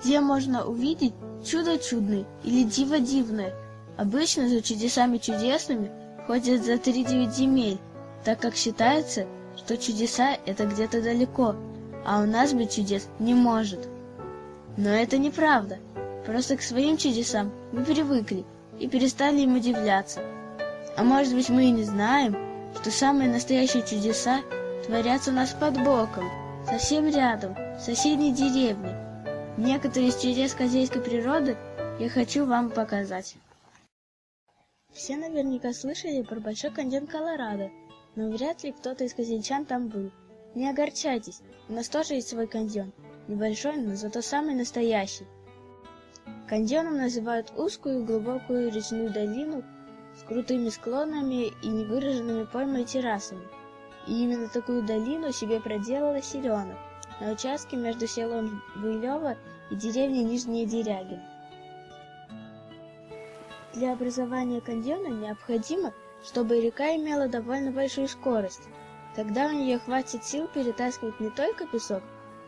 где можно увидеть чудо чудное или диво дивное. Обычно за чудесами чудесными ходят за 3-9 земель, так как считается, что чудеса — это где-то далеко, а у нас быть чудес не может. Но это неправда. Просто к своим чудесам мы привыкли и перестали им удивляться. А может быть, мы и не знаем, что самые настоящие чудеса творятся у нас под боком, совсем рядом, в соседней деревне. Некоторые из чудес козельской природы я хочу вам показать. Все наверняка слышали про Большой каньон Колорадо, но вряд ли кто-то из козельчан там был. Не огорчайтесь, у нас тоже есть свой каньон. Небольшой, но зато самый настоящий. Каньоном называют узкую и глубокую речную долину с крутыми склонами и невыраженными поймой и террасами. И именно такую долину себе проделала Серена на участке между селом Вылево и деревней Нижние Деряги. Для образования каньона необходимо, чтобы река имела довольно большую скорость. Тогда у нее хватит сил перетаскивать не только песок,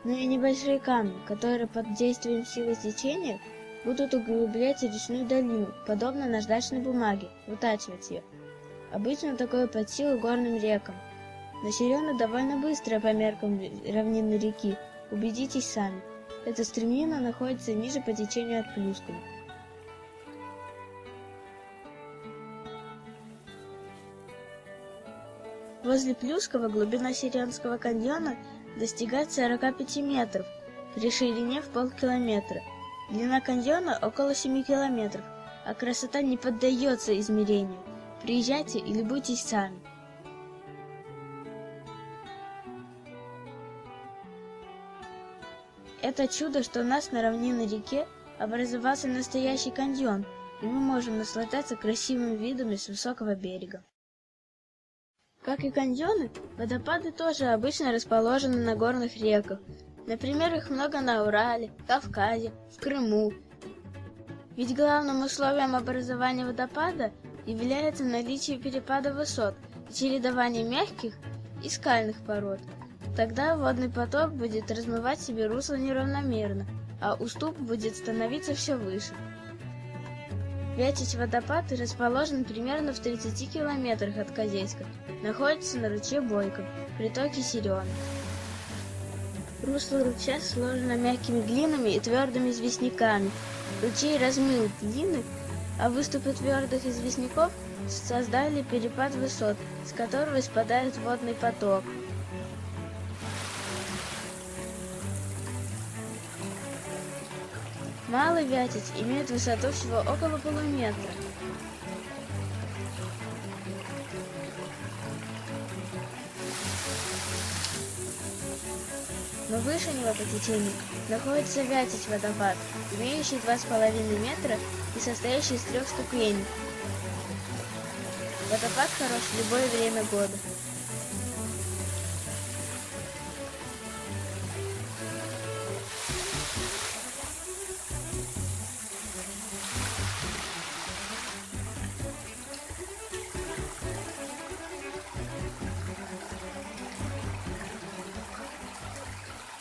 но и небольшие камни, которые под действием силы течения будут углублять речную долину, подобно наждачной бумаге, вытачивать ее. Обычно такое под силу горным рекам. Но Серена довольно быстрая по меркам равнинной реки, убедитесь сами. Эта стремнина находится ниже по течению от Плюскова. Возле Плюскова глубина Серенского каньона достигает 45 метров, при ширине в полкилометра. Длина каньона около 7 километров, а красота не поддается измерению. Приезжайте и любуйтесь сами. Это чудо, что у нас на равнинной реке образовался настоящий каньон, и мы можем наслаждаться красивыми видами с высокого берега. Как и каньоны, водопады тоже обычно расположены на горных реках. Например, их много на Урале, Кавказе, в Крыму. Ведь главным условием образования водопада является наличие перепада высот и чередование мягких и скальных пород. Тогда водный поток будет размывать себе русло неравномерно, а уступ будет становиться все выше. Вятич водопад расположен примерно в 30 километрах от Козельска, находится на ручье Бойков, притоке Серены. Русло ручья сложено мягкими глинами и твердыми известняками. Ручей размыл глины, а выступы твердых известняков создали перепад высот, с которого спадает водный поток. Малый Вятич имеет высоту всего около полуметра. Но выше него по течению находится Вятич водопад, имеющий 2,5 метра и состоящий из 3 ступеней. Водопад хорош в любое время года.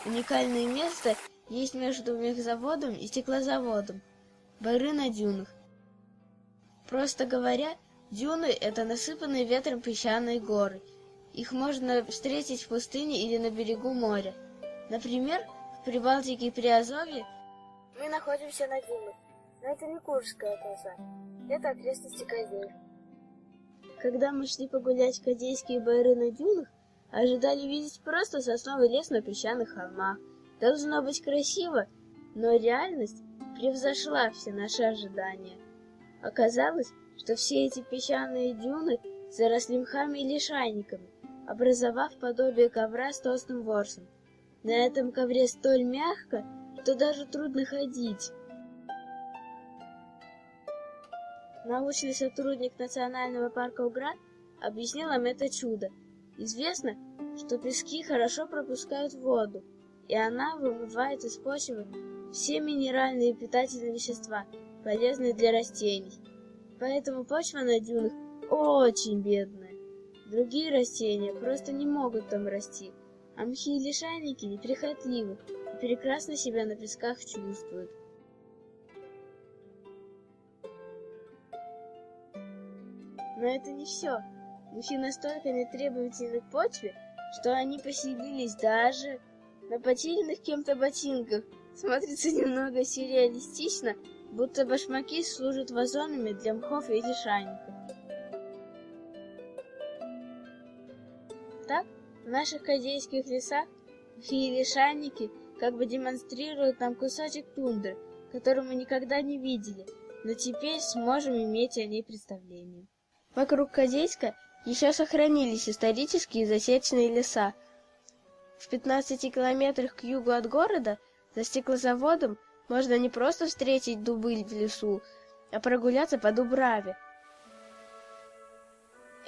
Уникальное место есть между мехзаводом и стеклозаводом – Бары на дюнах. Просто говоря, дюны – это насыпанные ветром песчаные горы. Их можно встретить в пустыне или на берегу моря. Например, в Прибалтике и Приазовье мы находимся на дюнах, но это не Куршская коса, это окрестности Козель. Когда мы шли погулять в Козельские Бары на дюнах, ожидали видеть просто сосновый лес на песчаных холмах. Должно быть красиво, но реальность превзошла все наши ожидания. Оказалось, что все эти песчаные дюны заросли мхами и лишайниками, образовав подобие ковра с толстым ворсом. На этом ковре столь мягко, что даже трудно ходить. Научный сотрудник Национального парка Угра объяснил нам это чудо. Известно, что пески хорошо пропускают воду, и она вымывает из почвы все минеральные и питательные вещества, полезные для растений. Поэтому почва на дюнах очень бедная. Другие растения просто не могут там расти, а мхи и лишайники неприхотливы и прекрасно себя на песках чувствуют. Но это не все. Мухи настолько нетребовательны к почве, что они поселились даже на потерянных кем-то ботинках. Смотрится немного сюрреалистично, будто башмаки служат вазонами для мхов и лишайников. Так, в наших козейских лесах мхи и лишайники как бы демонстрируют нам кусочек тундры, который мы никогда не видели, но теперь сможем иметь о ней представление. Вокруг Козейска еще сохранились исторические засечные леса. В 15 километрах к югу от города, за стеклозаводом, можно не просто встретить дубы в лесу, а прогуляться по Дубраве.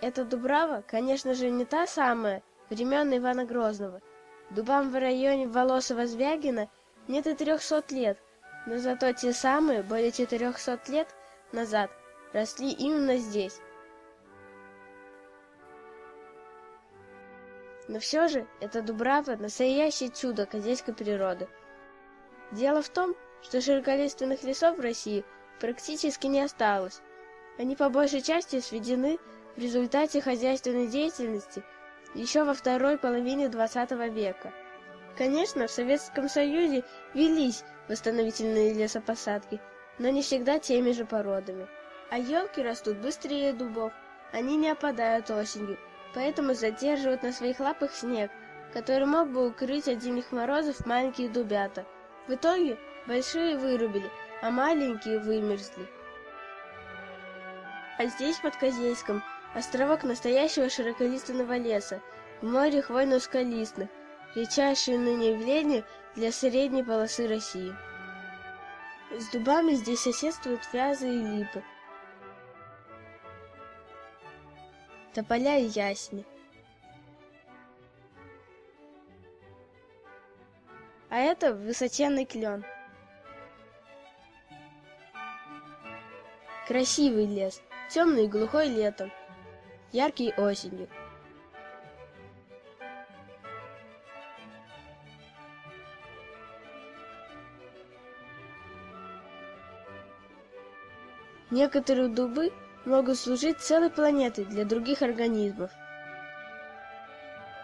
Эта Дубрава, конечно же, не та самая, времен Ивана Грозного. Дубам в районе Волосово-Звягина нет и 300 лет, но зато те самые, более 400 лет назад, росли именно здесь. Но все же эта Дубрава — настоящее чудо козейской природы. Дело в том, что широколиственных лесов в России практически не осталось. Они по большей части сведены в результате хозяйственной деятельности еще во второй половине XX века. Конечно, в Советском Союзе велись восстановительные лесопосадки, но не всегда теми же породами. А елки растут быстрее дубов, они не опадают осенью, поэтому задерживают на своих лапах снег, который мог бы укрыть от зимних морозов маленькие дубята. В итоге большие вырубили, а маленькие вымерзли. А здесь, под Козейском, островок настоящего широколиственного леса, в море хвойно-скалистных, редчайшее ныне явление для средней полосы России. С дубами здесь соседствуют вязы и липы, тополя и ясени. А это высоченный клен. Красивый лес, темный и глухой летом, яркий осенью. Некоторые дубы могут служить целой планетой для других организмов.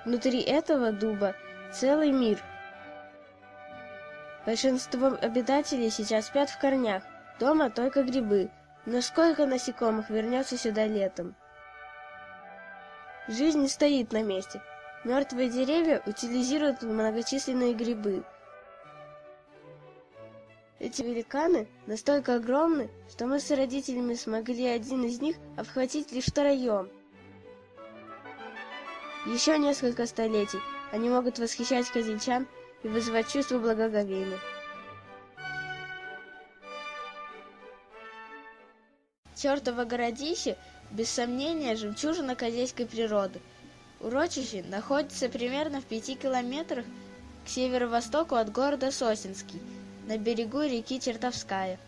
Внутри этого дуба целый мир. Большинство обитателей сейчас спят в корнях, дома только грибы, но сколько насекомых вернется сюда летом? Жизнь не стоит на месте. Мертвые деревья утилизируют многочисленные грибы. Эти великаны настолько огромны, что мы с родителями смогли один из них обхватить лишь втроем. Еще несколько столетий они могут восхищать козельчан и вызывать чувство благоговения. Чертово городище, без сомнения, жемчужина козейской природы. Урочище находится примерно в 5 километрах к северо-востоку от города Сосенский, на берегу реки Чертовская.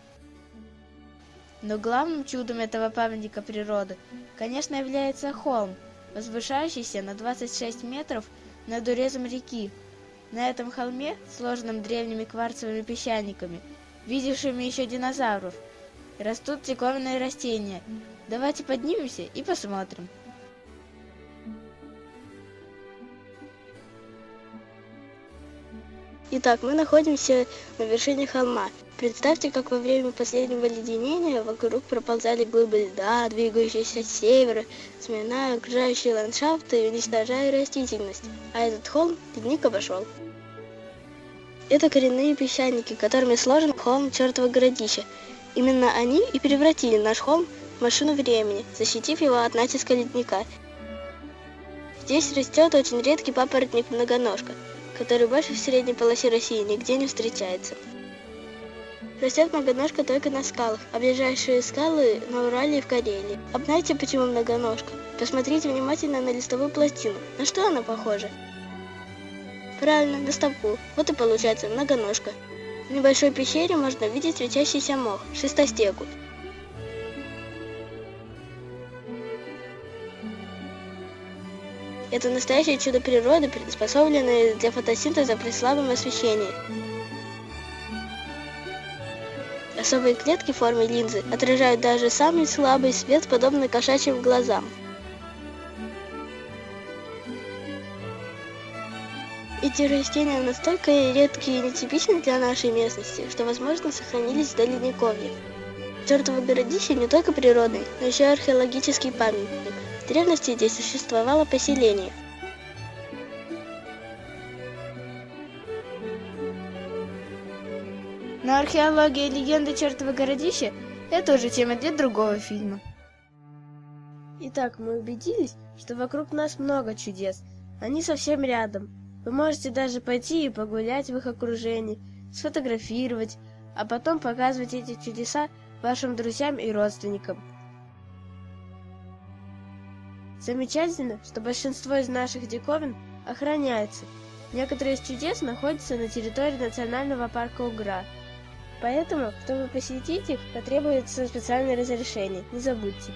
Но главным чудом этого памятника природы, конечно, является холм, возвышающийся на 26 метров над урезом реки. На этом холме, сложенном древними кварцевыми песчаниками, видевшими еще динозавров, растут диковинные растения. Давайте поднимемся и посмотрим. Итак, мы находимся на вершине холма. Представьте, как во время последнего леденения вокруг проползали глыбы льда, двигающиеся с севера, сминая окружающие ландшафты и уничтожая растительность. А этот холм ледник обошел. Это коренные песчаники, которыми сложен холм Чертово городища. Именно они и превратили наш холм в машину времени, защитив его от натиска ледника. Здесь растет очень редкий папоротник-многоножка, который больше в средней полосе России нигде не встречается. Растет многоножка только на скалах, а ближайшие скалы на Урале и в Карелии. А знаете, почему многоножка? Посмотрите внимательно на листовую пластину. На что она похожа? Правильно, на стопу. Вот и получается многоножка. В небольшой пещере можно видеть светящийся мох, шестостеку. Это настоящее чудо природы, приспособленное для фотосинтеза при слабом освещении. Особые клетки в форме линзы отражают даже самый слабый свет, подобно кошачьим глазам. Эти растения настолько редкие и нетипичны для нашей местности, что, возможно, сохранились в Дальнековье. Чертово городище не только природный, но еще и археологический памятник. В древности здесь существовало поселение. Но археология и легенды чертова городища – это уже тема для другого фильма. Итак, мы убедились, что вокруг нас много чудес. Они совсем рядом. Вы можете даже пойти и погулять в их окружении, сфотографировать, а потом показывать эти чудеса вашим друзьям и родственникам. Замечательно, что большинство из наших диковин охраняется. Некоторые из чудес находятся на территории национального парка Угра. Поэтому, чтобы посетить их, потребуется специальное разрешение. Не забудьте.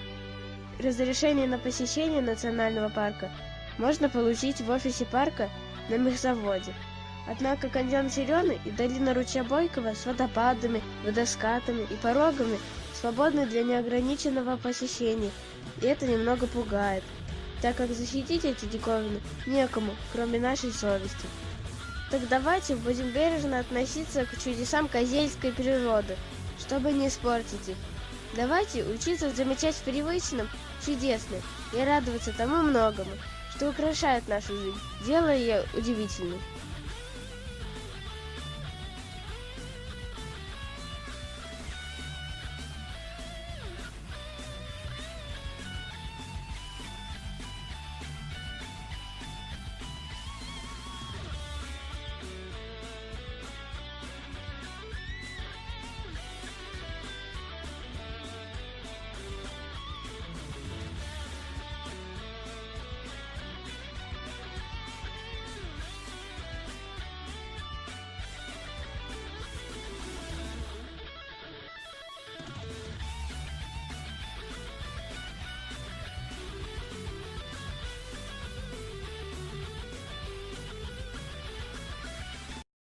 Разрешение на посещение национального парка можно получить в офисе парка на мехзаводе. Однако каньон Зеленый и долина ручья Бойкова с водопадами, водоскатами и порогами свободны для неограниченного посещения, и это немного пугает, так как защитить эти диковины некому, кроме нашей совести. Так давайте будем бережно относиться к чудесам козельской природы, чтобы не испортить их. Давайте учиться замечать в привычном чудесное и радоваться тому многому, что украшает нашу жизнь, делая ее удивительной.